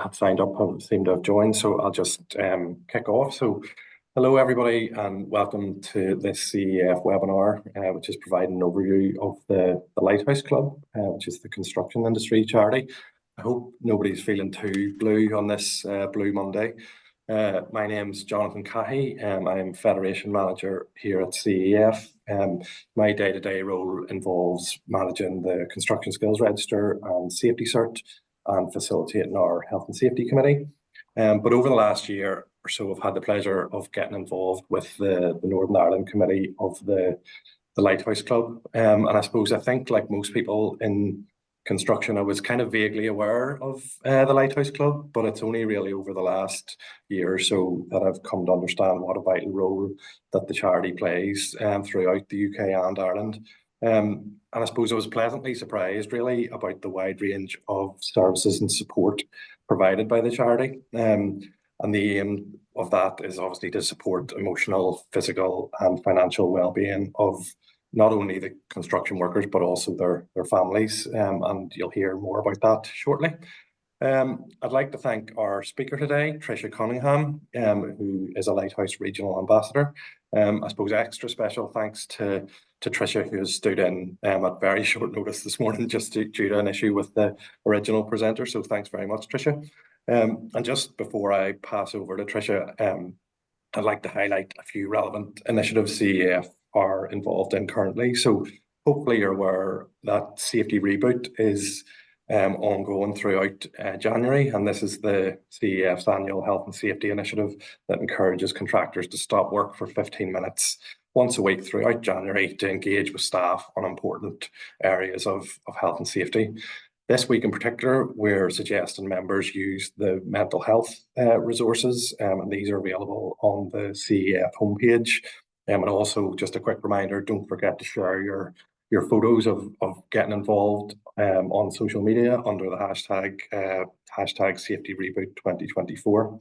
have signed up seem to have joined, so I'll just kick off. So, hello everybody, and welcome to this CEF webinar, which is providing an overview of the Lighthouse Club, which is the construction industry charity. I hope nobody's feeling too blue on this Blue Monday. My name's Jonathan Cahy. I am Federation Manager here at CEF. My day-to-day role involves managing the Construction Skills Register and Safety Cert and facilitating our Health and Safety Committee. But over the last year or so, I've had the pleasure of getting involved with the Northern Ireland Committee of the Lighthouse Club. And I suppose I think, like most people in construction, I was kind of vaguely aware of the Lighthouse Club, but it's only really over the last year or so that I've come to understand what a vital role that the charity plays throughout the UK and Ireland. And I suppose I was pleasantly surprised really about the wide range of services and support provided by the charity. And the aim of that is obviously to support emotional, physical and financial well-being of not only the construction workers, but also their families. And you'll hear more about that shortly. I'd like to thank our speaker today, Tricia Cunningham, who is a Lighthouse Regional Ambassador. I suppose extra special thanks to Tricia, who has stood in at very short notice this morning just due to an issue with the original presenter. So thanks very much, Tricia. And just before I pass over to Tricia, I'd like to highlight a few relevant initiatives CEF are involved in currently. So hopefully you're aware that Safety Reboot is ongoing throughout January, and this is the CEF's annual health and safety initiative that encourages contractors to stop work for 15 minutes once a week throughout January to engage with staff on important areas of health and safety. This week in particular, we're suggesting members use the mental health resources, and these are available on the CEF homepage. And also, just a quick reminder, don't forget to share your photos of getting involved on social media under the hashtag Safety Reboot 2024.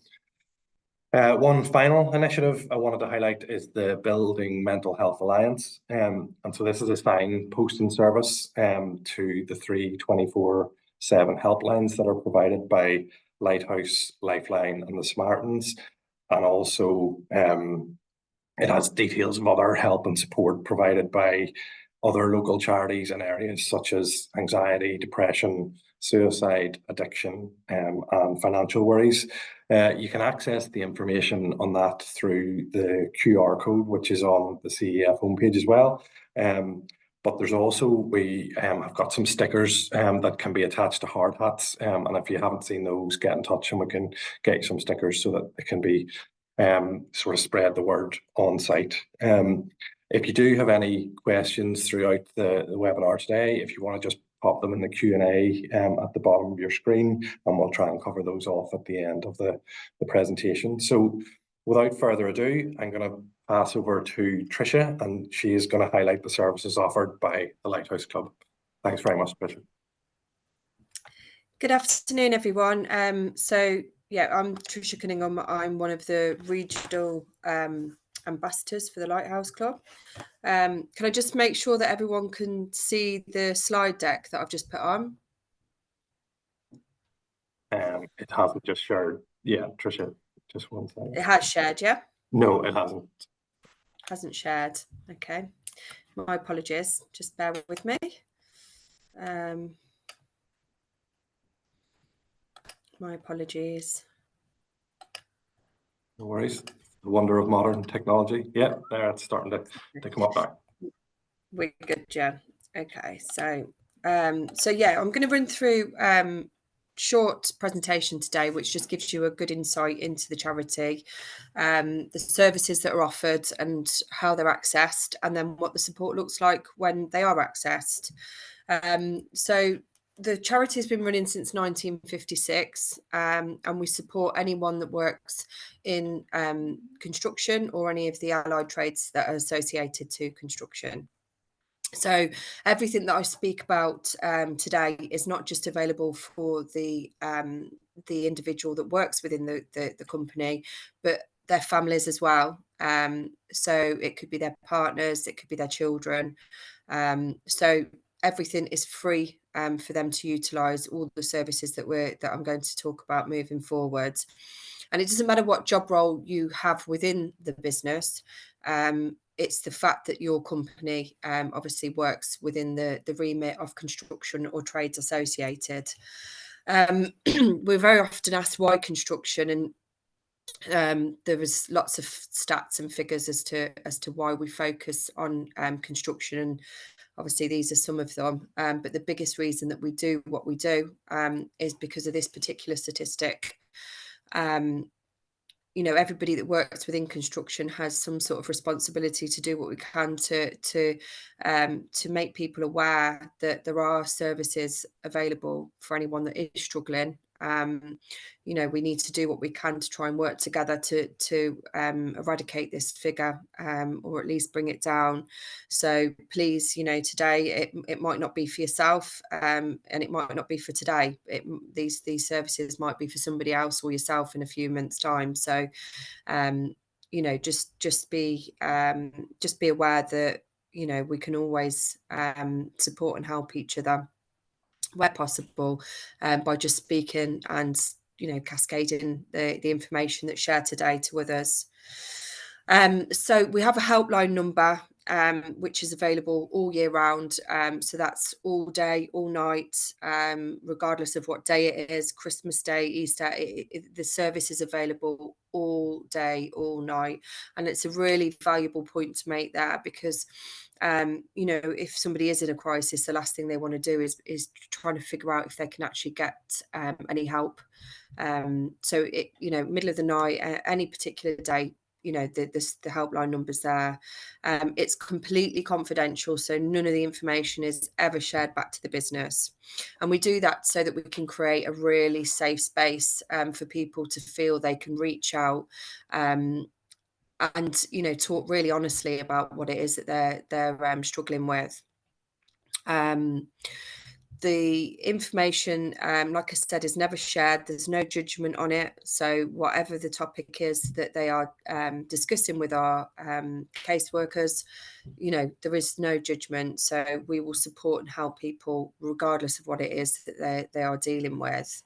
One final initiative I wanted to highlight is the Building Mental Health Alliance. And so this is a sign posting service to the 3 24/7 helplines that are provided by Lighthouse, Lifeline and the Samaritans. And also it has details of other help and support provided by other local charities in areas such as anxiety, depression, suicide, addiction, and financial worries. You can access the information on that through the QR code, which is on the CEF homepage as well. But there's also, we have got some stickers that can be attached to hard hats. And if you haven't seen those, get in touch and we can get you some stickers so that it can be sort of spread the word on site. If you do have any questions throughout the webinar today, if you want to just pop them in the Q&A at the bottom of your screen, and we'll try and cover those off at the end of the presentation. So without further ado, I'm going to pass over to Tricia, and she is going to highlight the services offered by the Lighthouse Club. Thanks very much, Tricia. Good afternoon, everyone. Yeah, I'm Tricia Cunningham. I'm one of the regional ambassadors for the Lighthouse Club. Can I just make sure that everyone can see the slide deck that I've just put on? It hasn't just shared. Yeah, Tricia, just one second. It has shared, yeah? No, it hasn't. Hasn't shared. Okay. My apologies. Just bear with me. My apologies. No worries. The wonder of modern technology. Yeah, there it's starting to come up now. We're good, Jen. Okay, so yeah, I'm going to run through short presentation today, which just gives you a good insight into the charity, the services that are offered and how they're accessed, and then what the support looks like when they are accessed. So the charity has been running since 1956, and we support anyone that works in construction or any of the allied trades that are associated to construction. So everything that I speak about today is not just available for the individual that works within the company, but their families as well. So it could be their partners, it could be their children. So everything is free for them to utilise, all the services that I'm going to talk about moving forward. And it doesn't matter what job role you have within the business. It's the fact that your company obviously works within the remit of construction or trades associated. We're very often asked why construction, and there was lots of stats and figures as to why we focus on construction, and obviously these are some of them. But the biggest reason that we do what we do is because of this particular statistic. Everybody that works within construction has some sort of responsibility to do what we can to make people aware that there are services available for anyone that is struggling. We need to do what we can to try and work together to eradicate this figure, or at least bring it down. So please, today it might not be for yourself, and it might not be for today. These services might be for somebody else or yourself in a few months' time. So, just be aware that we can always support and help each other where possible, by just speaking and cascading the information that's shared today to others. So we have a helpline number which is available all year round. So that's all day, all night, regardless of what day it is, Christmas Day, Easter, the service is available all day, all night. And it's a really valuable point to make there, because if somebody is in a crisis, the last thing they want to do is trying to figure out if they can actually get any help. So middle of the night, any particular day, the helpline number's there. It's completely confidential, so none of the information is ever shared back to the business. And we do that so that we can create a really safe space for people to feel they can reach out, and talk really honestly about what it is that they're struggling with. The information, like I said, is never shared. There's no judgment on it. So whatever the topic is that they are discussing with our caseworkers, there is no judgment. So we will support and help people regardless of what it is that they are dealing with.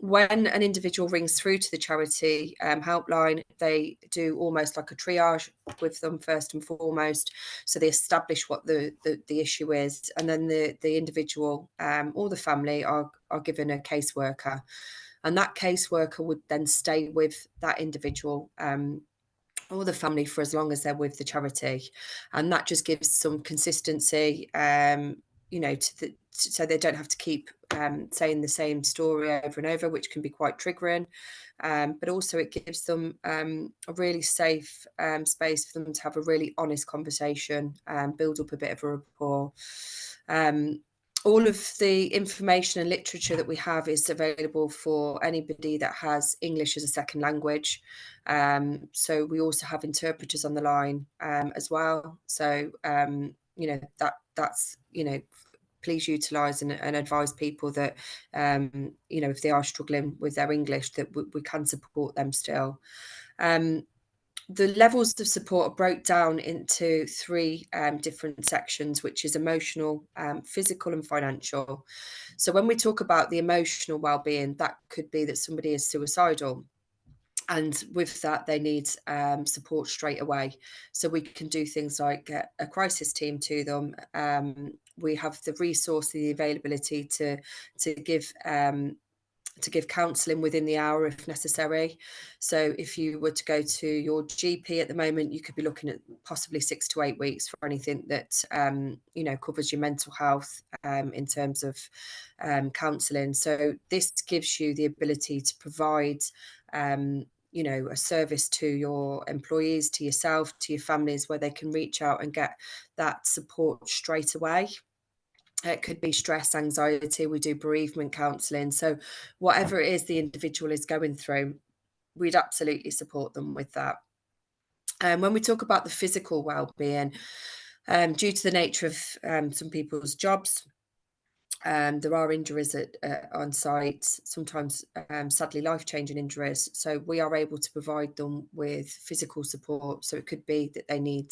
When an individual rings through to the charity helpline, they do almost like a triage with them first and foremost. So they establish what the issue is, and then the individual or the family are given a caseworker, and that caseworker would then stay with that individual or the family for as long as they're with the charity, and that just gives some consistency, so they don't have to keep saying the same story over and over, which can be quite triggering. But also it gives them a really safe space for them to have a really honest conversation and build up a bit of a rapport. All of the information and literature that we have is available for anybody that has English as a second language. So we also have interpreters on the line as well. So, that's, please utilise and advise people that, if they are struggling with their English, that we can support them still. The levels of support are broke down into three different sections, which is emotional, physical and financial. So when we talk about the emotional well-being, that could be that somebody is suicidal. And with that, they need support straight away. So we can do things like a crisis team to them. We have the resource, the availability to give counselling within the hour if necessary. So if you were to go to your GP at the moment, you could be looking at possibly 6 to 8 weeks for anything that covers your mental health in terms of counselling. So this gives you the ability to provide a service to your employees, to yourself, to your families, where they can reach out and get that support straight away. It could be stress, anxiety. We do bereavement counselling. So whatever it is the individual is going through, we'd absolutely support them with that. And when we talk about the physical well-being, due to the nature of some people's jobs, there are injuries on site, sometimes sadly life-changing injuries. So we are able to provide them with physical support. So it could be that they need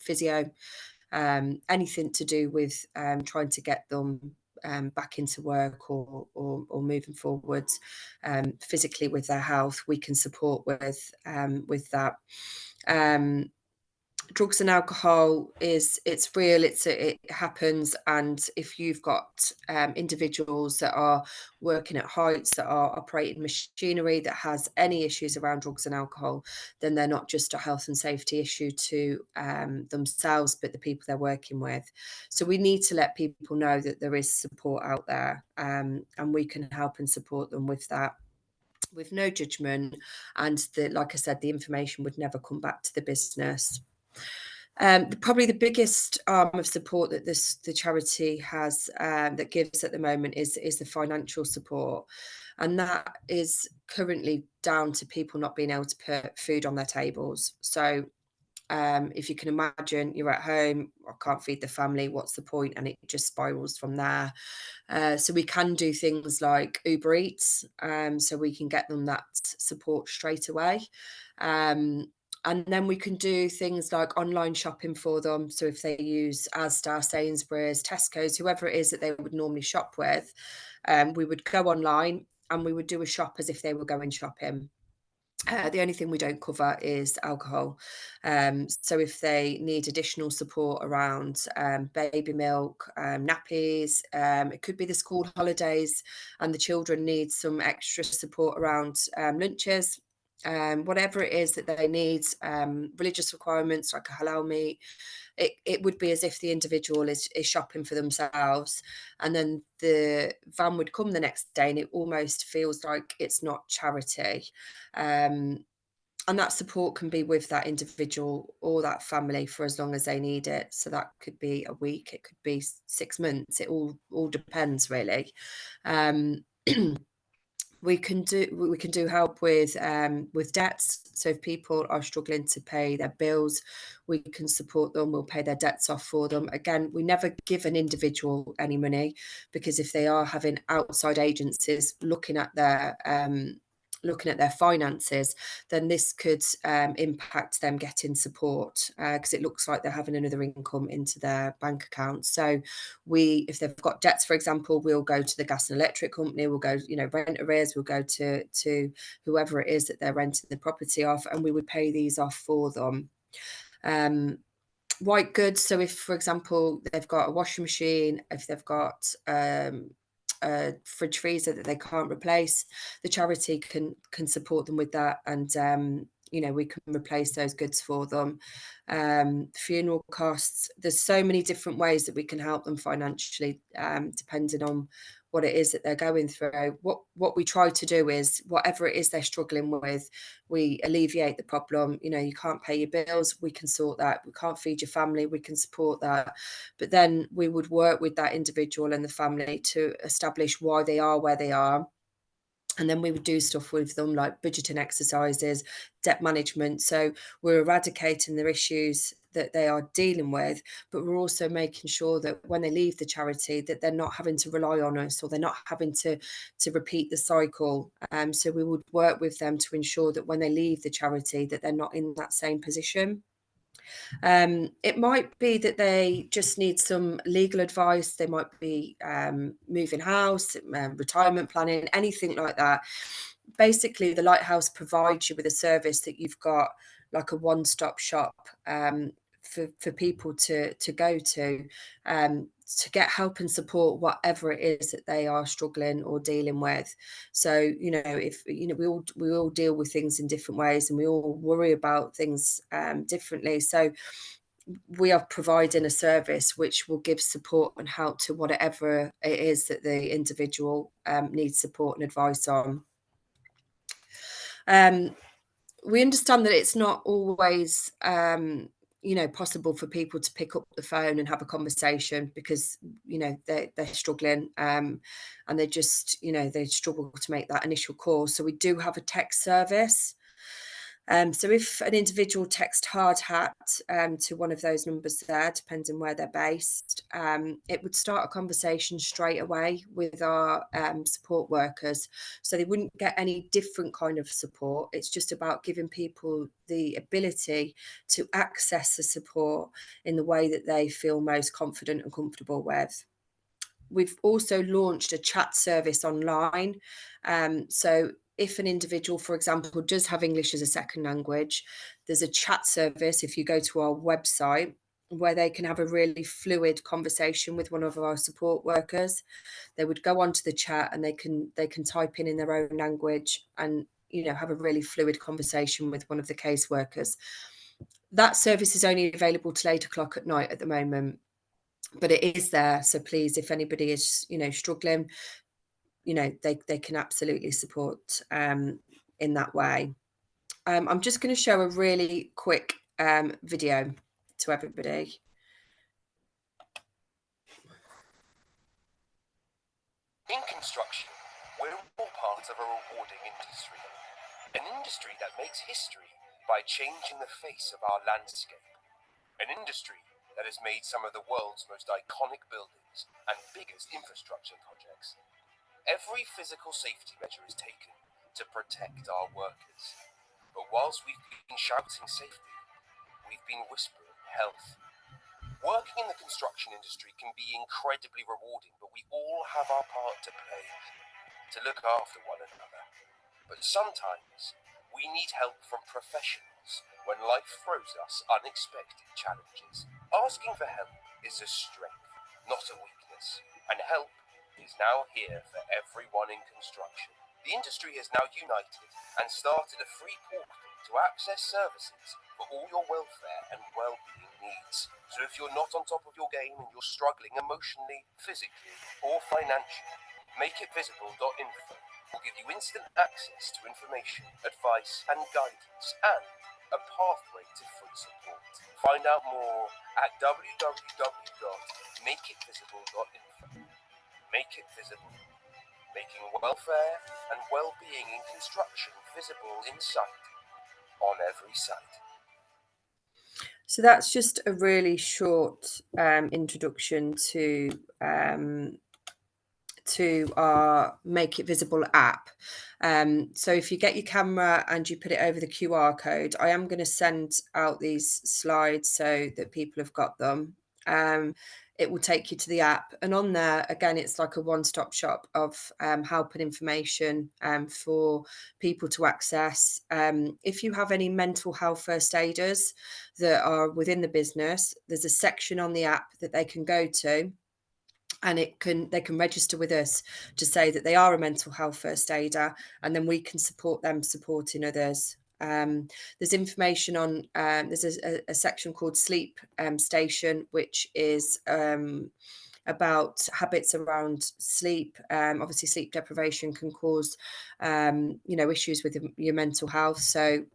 physio. anything to do with trying to get them back into work or moving forwards physically with their health, we can support with that. Drugs and alcohol it's real, it happens, and if you've got individuals that are working at heights, that are operating machinery that has any issues around drugs and alcohol, then they're not just a health and safety issue to themselves, but the people they're working with. So we need to let people know that there is support out there, and we can help and support them with that, with no judgment, and like I said, the information would never come back to the business. Probably the biggest arm of support that the charity has, that gives at the moment, is the financial support, and that is currently down to people not being able to put food on their tables. So if you can imagine, you're at home, I can't feed the family, what's the point? And it just spirals from there. So we can do things like Uber Eats, so we can get them that support straight away. And then we can do things like online shopping for them. So if they use Asda, Sainsbury's, Tesco's, whoever it is that they would normally shop with, we would go online and we would do a shop as if they were going shopping. The only thing we don't cover is alcohol. So if they need additional support around baby milk, nappies, it could be the school holidays and the children need some extra support around lunches, whatever it is that they need, religious requirements like a halal meat, it would be as if the individual is shopping for themselves, and then the van would come the next day and it almost feels like it's not charity. And that support can be with that individual or that family for as long as they need it. So that could be a week, it could be 6 months, it all depends really. We can do help with debts. So if people are struggling to pay their bills, we can support them. We'll pay their debts off for them. Again, we never give an individual any money, because if they are having outside agencies looking at their finances, then this could impact them getting support, because it looks like they're having another income into their bank account. So if they've got debts, for example, we'll go to the gas and electric company, we'll go, rent arrears, we'll go to whoever it is that they're renting the property off, and we would pay these off for them. White goods, so if, for example, they've got a washing machine, if they've got a fridge freezer that they can't replace, the charity can support them with that, and we can replace those goods for them. Funeral costs, there's so many different ways that we can help them financially, depending on what it is that they're going through. What we try to do is, whatever it is they're struggling with, we alleviate the problem. You can't pay your bills, we can sort that. We can't feed your family, we can support that. But then we would work with that individual and the family to establish why they are where they are. And then we would do stuff with them like budgeting exercises, debt management. So we're eradicating their issues that they are dealing with, but we're also making sure that when they leave the charity, that they're not having to rely on us, or they're not having to repeat the cycle. So we would work with them to ensure that when they leave the charity, that they're not in that same position. It might be that they just need some legal advice. They might be moving house, retirement planning, anything like that. Basically, the Lighthouse provides you with a service that you've got like a one-stop shop for people to go to get help and support, whatever it is that they are struggling or dealing with. So, if we all deal with things in different ways, and we all worry about things differently. So we are providing a service which will give support and help to whatever it is that the individual needs support and advice on. We understand that it's not always possible for people to pick up the phone and have a conversation, because they're struggling, and they just they struggle to make that initial call. So we do have a text service. So if an individual texts hard hat to one of those numbers there, depending where they're based, it would start a conversation straight away with our support workers. So they wouldn't get any different kind of support. It's just about giving people the ability to access the support in the way that they feel most confident and comfortable with. We've also launched a chat service online. So if an individual, for example, does have English as a second language, there's a chat service if you go to our website where they can have a really fluid conversation with one of our support workers. They would go onto the chat and they can type in their own language and have a really fluid conversation with one of the caseworkers. That service is only available till 8 o'clock at night at the moment, but it is there. So please, if anybody is, struggling, they can absolutely support in that way. I'm just going to show a really quick video to everybody. In construction, we're all part of a rewarding industry. An industry that makes history by changing the face of our landscape. An industry that has made some of the world's most iconic buildings and biggest infrastructure projects. Every physical safety measure is taken to protect our workers. But whilst we've been shouting safety, we've been whispering health. Working in the construction industry can be incredibly rewarding, but we all have our part to play to look after one another. But sometimes we need help from professionals when life throws us unexpected challenges. Asking for help is a strength, not a weakness, and help is now here for everyone in construction. The industry has now united and started a free portal to access services for all your welfare and well-being needs. So if you're not on top of your game and you're struggling emotionally, physically, or financially, makeitVisible.info will give you instant access to information, advice, and guidance, and a pathway to full support. Find out more at www.makeitVisible.info. Make it visible. Making welfare and well-being in construction visible in sight, on every site. So that's just a really short introduction to our Make It Visible app. So if you get your camera and you put it over the QR code, I am going to send out these slides so that people have got them. It will take you to the app, and on there again it's like a one-stop shop of help and information for people to access. If you have any mental health first aiders that are within the business, there's a section on the app that they can go to, and they can register with us to say that they are a mental health first aider, and then we can support them supporting others. There's information on there's a section called Sleep Station, which is about habits around sleep. Obviously sleep deprivation can cause issues with your mental health, so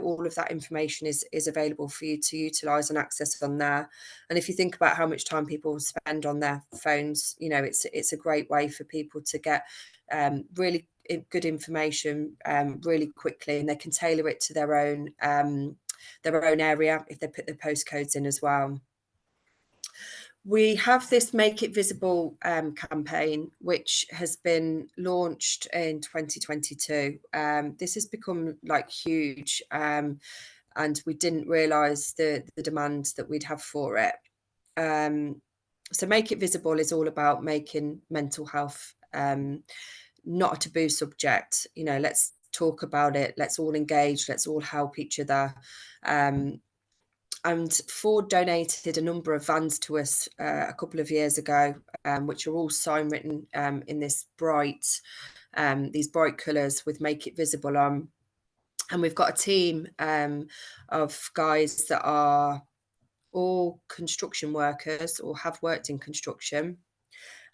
all of that information is available for you to utilize and access on there. And if you think about how much time people spend on their phones, it's a great way for people to get really good information really quickly, and they can tailor it to their own area if they put their postcodes in as well. We have this Make It Visible campaign, which has been launched in 2022. This has become huge, and we didn't realise the demand that we'd have for it. So Make It Visible is all about making mental health not a taboo subject. Let's talk about it. Let's all engage. Let's all help each other. And Ford donated a number of vans to us a couple of years ago, which are all sign written in these bright colours with Make It Visible on. And we've got a team of guys that are all construction workers or have worked in construction.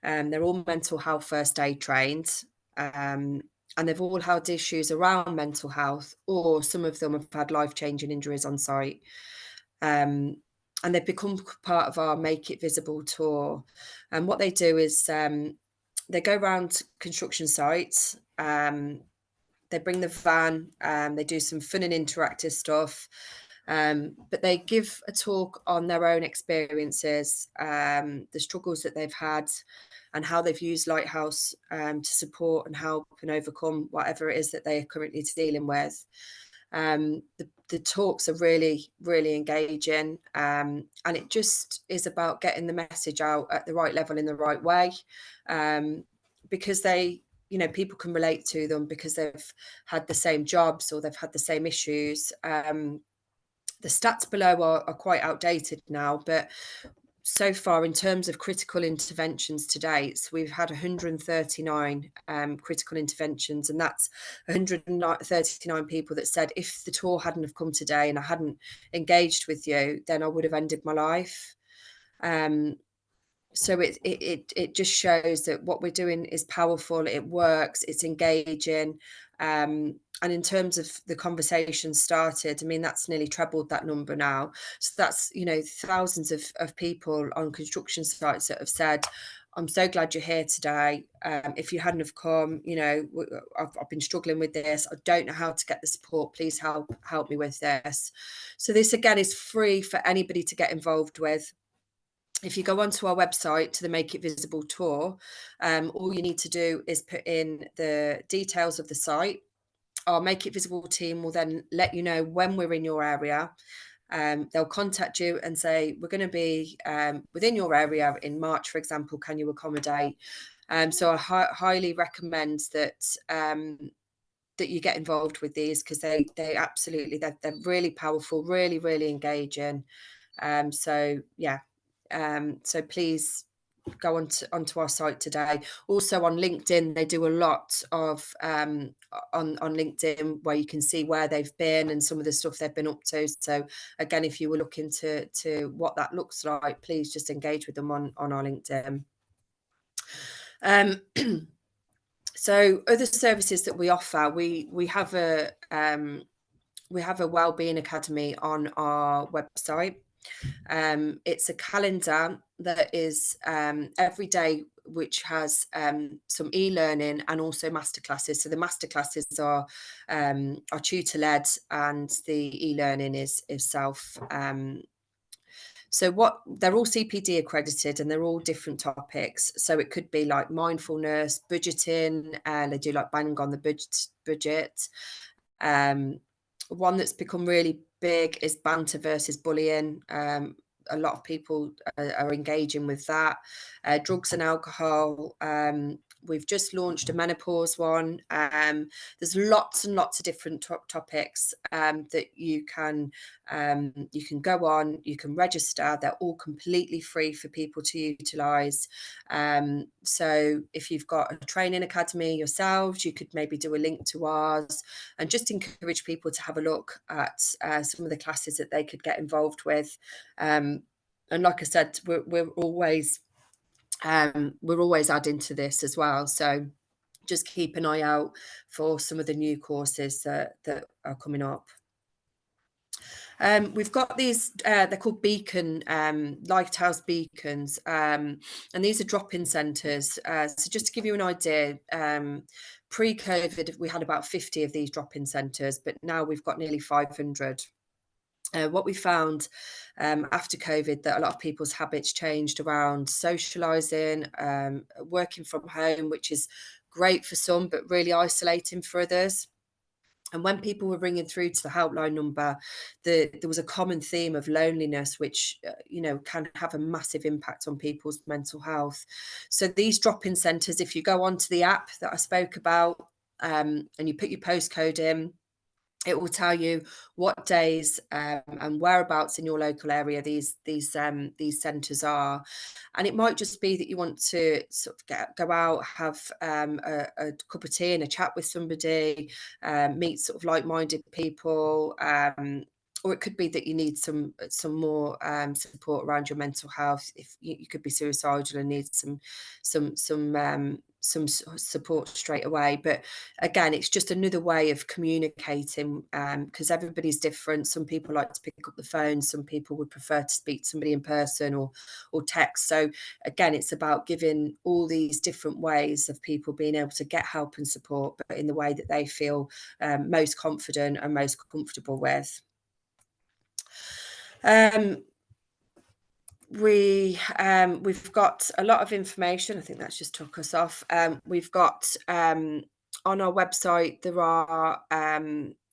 They're all mental health first aid trained. And they've all had issues around mental health, or some of them have had life-changing injuries on site. And they've become part of our Make It Visible tour. And what they do is they go around construction sites, They bring the van, they do some fun and interactive stuff, but they give a talk on their own experiences, the struggles that they've had, and how they've used Lighthouse to support and help and overcome whatever it is that they are currently dealing with. The talks are really, really engaging, and it just is about getting the message out at the right level in the right way, because they, people can relate to them because they've had the same jobs or they've had the same issues. The stats below are quite outdated now, but so far, in terms of critical interventions to date, we've had 139 critical interventions, and that's 139 people that said, if the tour hadn't have come today and I hadn't engaged with you, then I would have ended my life. So it just shows that what we're doing is powerful, it works, it's engaging. And in terms of the conversation started, I mean, that's nearly trebled that number now. So that's, thousands of people on construction sites that have said, I'm so glad you're here today. If you hadn't have come, I've been struggling with this. I don't know how to get the support. Please help me with this. So this, again, is free for anybody to get involved with. If you go onto our website to the Make It Visible tour, all you need to do is put in the details of the site. Our Make It Visible team will then let you know when we're in your area. They'll contact you and say, we're going to be within your area in March, for example, can you accommodate? So I highly recommend that that you get involved with these, because they absolutely, they're really powerful, really, really engaging. So yeah, so please go onto our site today. Also on LinkedIn, they do a lot of on LinkedIn where you can see where they've been and some of the stuff they've been up to. So again, if you were looking to what that looks like, please just engage with them on our LinkedIn. So other services that we offer, we have a wellbeing academy on our website. It's a calendar that is every day, which has some e-learning and also masterclasses. So the masterclasses are tutor-led, and the e-learning is self. So they're all CPD accredited, and they're all different topics. So it could be like mindfulness, budgeting, they do like bang on the budget. One that's become really big is banter versus bullying. A lot of people are engaging with that. Drugs and alcohol. We've just launched a menopause one. There's lots and lots of different topics that you can go on, you can register. They're all completely free for people to utilise. So if you've got a training academy yourselves, you could maybe do a link to ours, and just encourage people to have a look at some of the classes that they could get involved with. And like I said, we're always adding to this as well. So just keep an eye out for some of the new courses that are coming up. We've got these, they're called beacon, Lighthouse beacons, and these are drop-in centres. So just to give you an idea, pre-COVID, we had about 50 of these drop-in centres, but now we've got nearly 500. What we found after COVID, that a lot of people's habits changed around socialising, working from home, which is great for some, but really isolating for others. And when people were ringing through to the helpline number, there was a common theme of loneliness, which, can have a massive impact on people's mental health. So these drop-in centres, if you go onto the app that I spoke about, and you put your postcode in, it will tell you what days and whereabouts in your local area these centres are. And it might just be that you want to sort of go out, have a cup of tea and a chat with somebody, meet sort of like-minded people, or it could be that you need some more support around your mental health. If you could be suicidal and need some support straight away. But again, it's just another way of communicating, because everybody's different. Some people like to pick up the phone, some people would prefer to speak to somebody in person or text. So again, it's about giving all these different ways of people being able to get help and support, but in the way that they feel most confident and most comfortable with. We've got a lot of information. I think that's just took us off. We've got on our website,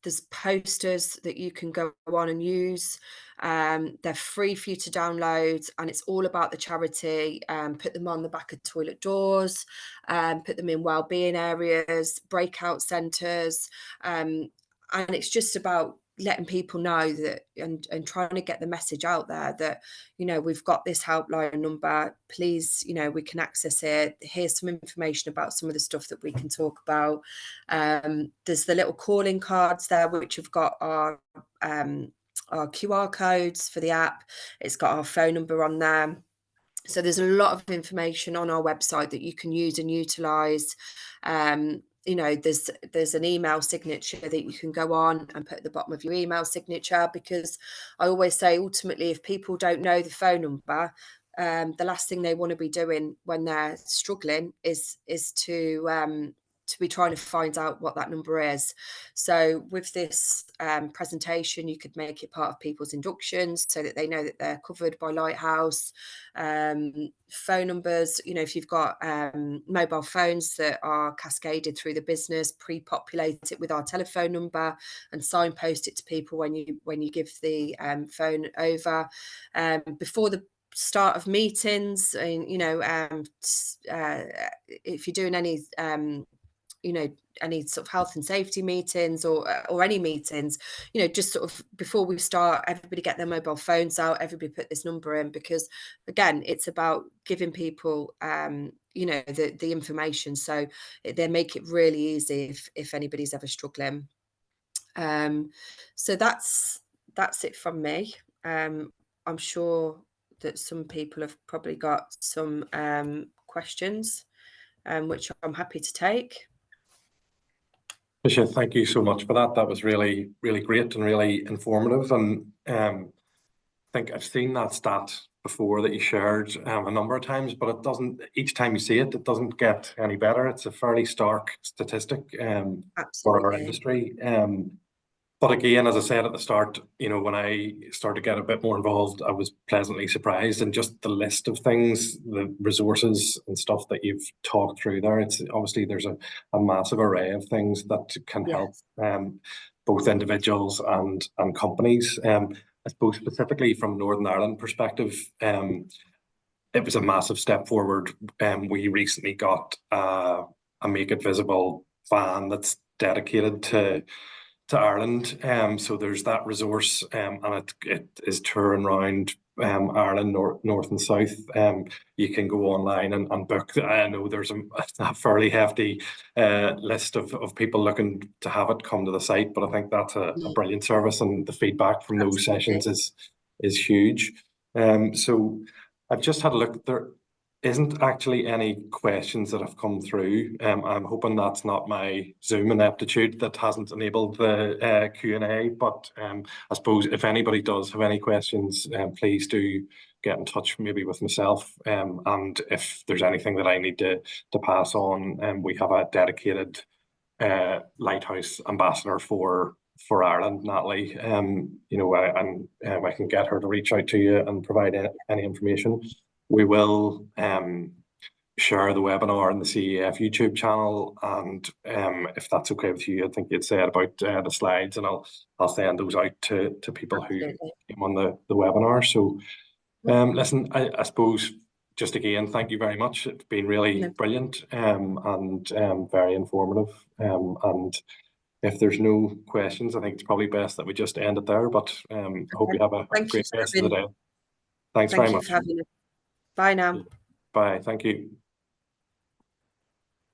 there's posters that you can go on and use. They're free for you to download, and it's all about the charity. Put them on the back of toilet doors, put them in wellbeing areas, breakout centres, and it's just about letting people know that, and trying to get the message out there that, you know, we've got this helpline number, please, you know, we can access it. Here's some information about some of the stuff that we can talk about. There's the little calling cards there, which have got our QR codes for the app. It's got our phone number on there. So there's a lot of information on our website that you can use and utilize. You know, there's an email signature that you can go on and put at the bottom of your email signature, because I always say, ultimately, if people don't know the phone number, the last thing they want to be doing when they're struggling is to be trying to find out what that number is. So with this presentation, you could make it part of people's inductions so that they know that they're covered by Lighthouse. Phone numbers, you know, if you've got mobile phones that are cascaded through the business, pre-populate it with our telephone number and signpost it to people when you give the phone over. Before the start of meetings, and you know, if you're doing any you know, any sort of health and safety meetings or any meetings, you know, just sort of before we start, everybody get their mobile phones out, everybody put this number in, because again, it's about giving people you know, the information, so they make it really easy if anybody's ever struggling. So that's it from me. I'm sure that some people have probably got some questions, which I'm happy to take. Tricia, thank you so much for that. That was really, really great and really informative. And I think I've seen that stat before that you shared a number of times, but it doesn't, each time you see it, it doesn't get any better. It's a fairly stark statistic for our industry. But again, as I said at the start, you know, when I started to get a bit more involved, I was pleasantly surprised. And just the list of things, the resources and stuff that you've talked through there, it's obviously there's a massive array of things that can help both individuals and companies. I suppose specifically from Northern Ireland perspective, it was a massive step forward. We recently got a Make It Visible van that's dedicated to Ireland. So there's that resource, and it is touring around Ireland, north and south. You can go online and book. I know there's a fairly hefty list of people looking to have it come to the site, but I think that's a brilliant service, and the feedback from those sessions is huge. So I've just had a look. There isn't actually any questions that have come through. I'm hoping that's not my Zoom ineptitude that hasn't enabled the Q&A, but I suppose if anybody does have any questions, please do get in touch maybe with myself, and if there's anything that I need to pass on, we have a dedicated Lighthouse ambassador for Ireland, Natalie. You know, I can get her to reach out to you and provide any information. We will share the webinar on the CEF YouTube channel, and if that's okay with you, I think you'd said about the slides, and I'll send those out to people who came on the webinar. So listen, I suppose just again, thank you very much. It's been really brilliant and very informative. And if there's no questions, I think it's probably best that we just end it there. But I hope you have a great rest of the day. Thanks very much. For having us. Bye now. Bye. Thank you.